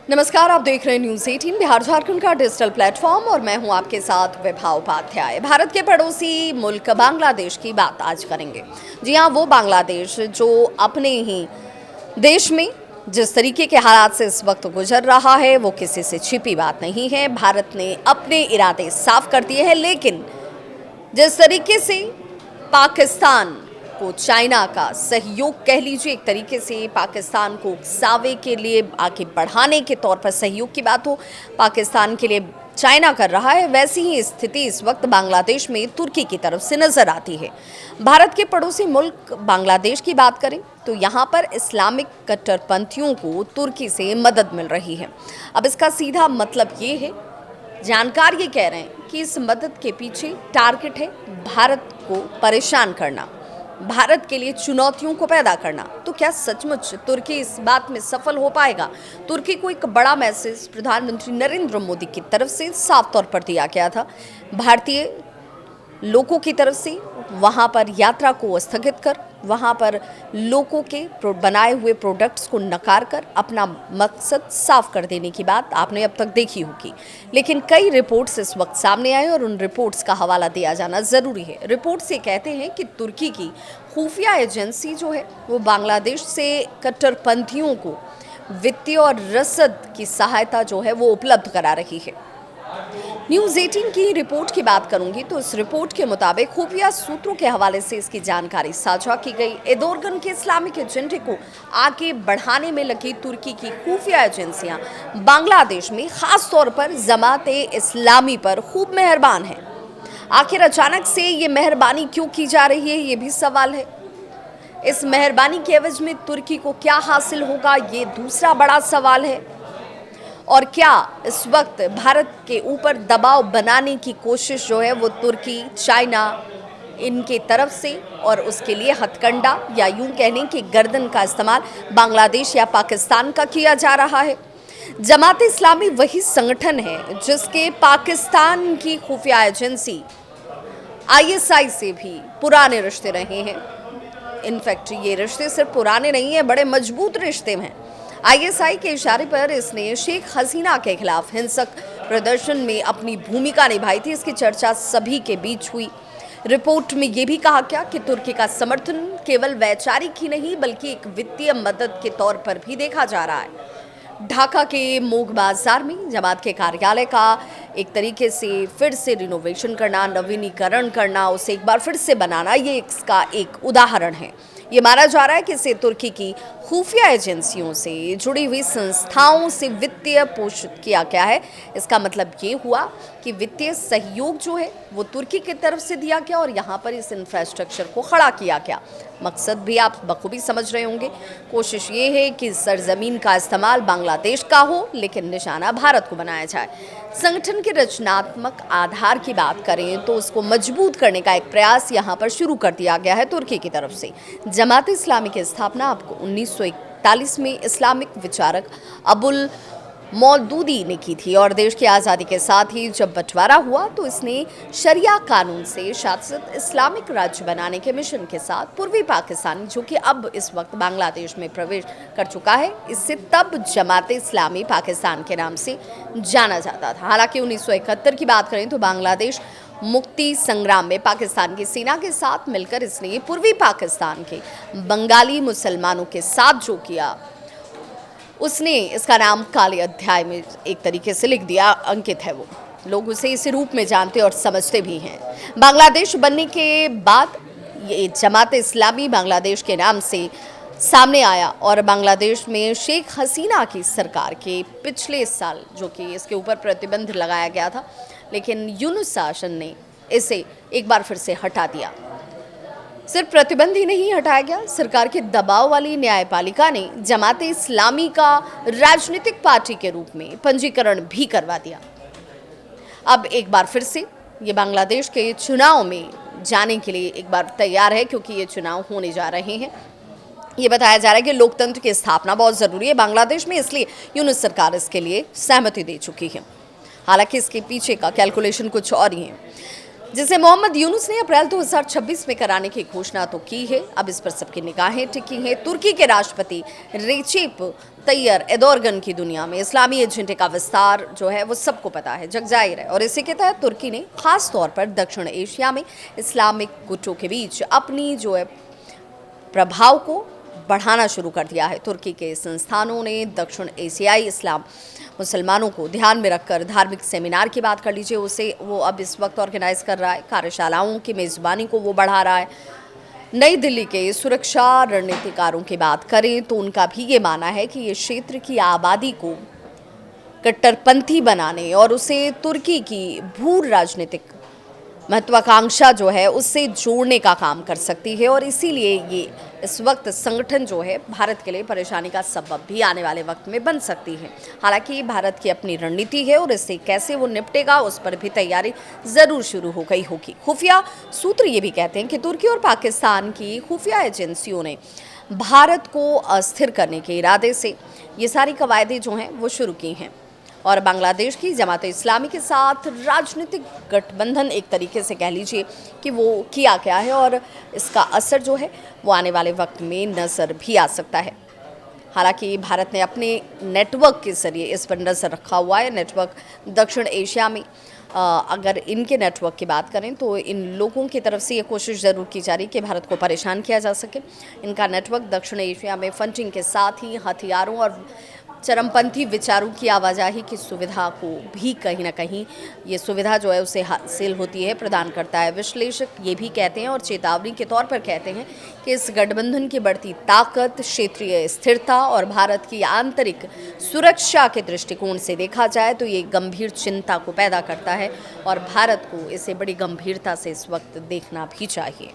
नमस्कार, आप देख रहे हैं न्यूज़ 18 बिहार झारखंड का डिजिटल प्लेटफॉर्म और मैं हूं आपके साथ विभा उपाध्याय। भारत के पड़ोसी मुल्क बांग्लादेश की बात आज करेंगे। जी हां, वो बांग्लादेश जो अपने ही देश में जिस तरीके के हालात से इस वक्त गुजर रहा है वो किसी से छिपी बात नहीं है। भारत ने अपने इरादे साफ कर दिए हैं, लेकिन जिस तरीके से पाकिस्तान को चाइना का सहयोग कह लीजिए, एक तरीके से पाकिस्तान को उकसावे के लिए आगे बढ़ाने के तौर पर सहयोग की बात हो, पाकिस्तान के लिए चाइना कर रहा है, वैसी ही स्थिति इस वक्त बांग्लादेश में तुर्की की तरफ से नजर आती है। भारत के पड़ोसी मुल्क बांग्लादेश की बात करें तो यहाँ पर इस्लामिक कट्टरपंथियों को तुर्की से मदद मिल रही है। अब इसका सीधा मतलब ये है, जानकार ये कह रहे हैं कि इस मदद के पीछे टारगेट है भारत को परेशान करना, भारत के लिए चुनौतियों को पैदा करना। तो क्या सचमुच तुर्की इस बात में सफल हो पाएगा? तुर्की को एक बड़ा मैसेज प्रधानमंत्री नरेंद्र मोदी की तरफ से साफ तौर पर दिया गया था। भारतीय लोगों की तरफ से वहाँ पर यात्रा को स्थगित कर, वहाँ पर लोगों के बनाए हुए प्रोडक्ट्स को नकार कर अपना मकसद साफ कर देने की बात आपने अब तक देखी होगी। लेकिन कई रिपोर्ट्स इस वक्त सामने आए और उन रिपोर्ट्स का हवाला दिया जाना ज़रूरी है। रिपोर्ट्स ये कहते हैं कि तुर्की की खुफिया एजेंसी जो है वो बांग्लादेश से कट्टरपंथियों को वित्तीय और रसद की सहायता जो है वो उपलब्ध करा रही है। न्यूज़ 18 की रिपोर्ट की बात करूंगी तो इस रिपोर्ट के मुताबिक खुफिया सूत्रों के हवाले से इसकी जानकारी साझा की गई। एर्दोगन के इस्लामिक एजेंडे को आगे बढ़ाने में लगी तुर्की की खुफिया एजेंसियां बांग्लादेश में खास तौर पर जमाते इस्लामी पर खूब मेहरबान हैं। आखिर अचानक से ये मेहरबानी क्यों की जा रही है, ये भी सवाल है। इस मेहरबानी के एवज में तुर्की को क्या हासिल होगा, ये दूसरा बड़ा सवाल है। और क्या इस वक्त भारत के ऊपर दबाव बनाने की कोशिश जो है वो तुर्की, चाइना इनके तरफ से, और उसके लिए हथकंडा या यूं कहने की गर्दन का इस्तेमाल बांग्लादेश या पाकिस्तान का किया जा रहा है। जमात इस्लामी वही संगठन है जिसके पाकिस्तान की खुफिया एजेंसी आईएसआई से भी पुराने रिश्ते रहे हैं। इनफैक्ट ये रिश्ते सिर्फ पुराने नहीं हैं, बड़े मजबूत रिश्ते हैं। आईएसआई के इशारे पर इसने शेख हसीना के खिलाफ हिंसक प्रदर्शन में अपनी भूमिका निभाई थी, इसकी चर्चा सभी के बीच हुई। रिपोर्ट में यह भी कहा गया कि तुर्की का समर्थन केवल वैचारिक ही नहीं बल्कि एक वित्तीय मदद के तौर पर भी देखा जा रहा है। ढाका के मोग बाजार में जमात के कार्यालय का एक तरीके से फिर से रिनोवेशन करना, नवीनीकरण करना, उसे एक बार फिर से बनाना, ये इसका एक उदाहरण है। ये माना जा रहा है कि इसे तुर्की की खुफिया एजेंसियों से जुड़ी हुई संस्थाओं से वित्तीय पोषित किया गया है। इसका मतलब ये हुआ कि वित्तीय सहयोग जो है वो तुर्की की तरफ से दिया गया और यहाँ पर इस इंफ्रास्ट्रक्चर को खड़ा किया गया। मकसद भी आप बखूबी समझ रहे होंगे। कोशिश ये है कि सरजमीन का इस्तेमाल बांग्लादेश का हो लेकिन निशाना भारत को बनाया जाए। संगठन के रचनात्मक आधार की बात करें तो उसको मजबूत करने का एक प्रयास यहाँ पर शुरू कर दिया गया है तुर्की की तरफ से। जमात इस्लामी की स्थापना आपको 1941 में इस्लामिक विचारक अबुल मौदूदी ने की थी और देश की आज़ादी के साथ ही जब बंटवारा हुआ तो इसने शरिया कानून से शासित इस्लामिक राज्य बनाने के मिशन के साथ पूर्वी पाकिस्तान, जो कि अब इस वक्त बांग्लादेश में प्रवेश कर चुका है, इससे तब जमात इस्लामी पाकिस्तान के नाम से जाना जाता था। हालांकि 1971 की बात करें तो बांग्लादेश मुक्ति संग्राम में पाकिस्तान की सेना के साथ मिलकर इसने पूर्वी पाकिस्तान के बंगाली मुसलमानों के साथ जो किया उसने इसका नाम काले अध्याय में एक तरीके से लिख दिया, अंकित है वो। लोग उसे इसी रूप में जानते और समझते भी हैं। बांग्लादेश बनने के बाद ये जमात इस्लामी बांग्लादेश के नाम से सामने आया और बांग्लादेश में शेख हसीना की सरकार के पिछले साल, जो कि इसके ऊपर प्रतिबंध लगाया गया था, लेकिन यूनुस शासन ने इसे एक बार फिर से हटा दिया। सिर्फ प्रतिबंध ही नहीं हटाया गया, सरकार के दबाव वाली न्यायपालिका ने जमात इस्लामी का राजनीतिक पार्टी के रूप में पंजीकरण भी करवा दिया। अब एक बार फिर से ये बांग्लादेश के चुनाव में जाने के लिए एक बार तैयार है, क्योंकि ये चुनाव होने जा रहे हैं। ये बताया जा रहा है कि लोकतंत्र की स्थापना बहुत ज़रूरी है बांग्लादेश में, इसलिए यूनुस सरकार इसके लिए सहमति दे चुकी है। हालांकि इसके पीछे का कैलकुलेशन कुछ और ही है। जिसे मोहम्मद यूनुस ने अप्रैल 2026 में कराने की घोषणा तो की है। अब इस पर सबकी निगाहें टिकी हैं। तुर्की के राष्ट्रपति रेसिप तैयप एर्दोगन की दुनिया में इस्लामी एजेंडे का विस्तार जो है वो सबको पता है, जग जाहिर है। और इसी के तहत तुर्की ने खास तौर पर दक्षिण एशिया में इस्लामिक गुटों के बीच अपनी जो है प्रभाव को बढ़ाना शुरू कर दिया है। तुर्की के संस्थानों ने दक्षिण एशियाई इस्लाम मुसलमानों को ध्यान में रखकर धार्मिक सेमिनार की बात कर लीजिए, उसे वो अब इस वक्त ऑर्गेनाइज कर रहा है। कार्यशालाओं की मेज़बानी को वो बढ़ा रहा है। नई दिल्ली के सुरक्षा रणनीतिकारों की बात करें तो उनका भी ये मानना है कि ये क्षेत्र की आबादी को कट्टरपंथी बनाने और उसे तुर्की की भू राजनीतिक महत्वाकांक्षा जो है उससे जोड़ने का काम कर सकती है। और इसीलिए ये इस वक्त संगठन जो है भारत के लिए परेशानी का सबब भी आने वाले वक्त में बन सकती है। हालांकि भारत की अपनी रणनीति है और इससे कैसे वो निपटेगा उस पर भी तैयारी ज़रूर शुरू हो गई होगी। खुफिया सूत्र ये भी कहते हैं कि तुर्की और पाकिस्तान की खुफिया एजेंसियों ने भारत को अस्थिर करने के इरादे से ये सारी कवायदें जो हैं वो शुरू की हैं। और बांग्लादेश की जमात इस्लामी के साथ राजनीतिक गठबंधन एक तरीके से कह लीजिए कि वो किया गया है और इसका असर जो है वो आने वाले वक्त में नज़र भी आ सकता है। हालांकि भारत ने अपने नेटवर्क के जरिए इस पर नज़र रखा हुआ है। नेटवर्क दक्षिण एशिया में अगर इनके नेटवर्क की बात करें तो इन लोगों की तरफ से ये कोशिश ज़रूर की जा रही कि भारत को परेशान किया जा सके। इनका नेटवर्क दक्षिण एशिया में फंडिंग के साथ ही हथियारों और चरमपंथी विचारों की आवाजाही की सुविधा को भी कहीं ना कहीं ये सुविधा जो है उसे हासिल होती है, प्रदान करता है। विश्लेषक ये भी कहते हैं और चेतावनी के तौर पर कहते हैं कि इस गठबंधन की बढ़ती ताकत, क्षेत्रीय स्थिरता और भारत की आंतरिक सुरक्षा के दृष्टिकोण से देखा जाए तो ये गंभीर चिंता को पैदा करता है और भारत को इसे बड़ी गंभीरता से इस वक्त देखना भी चाहिए।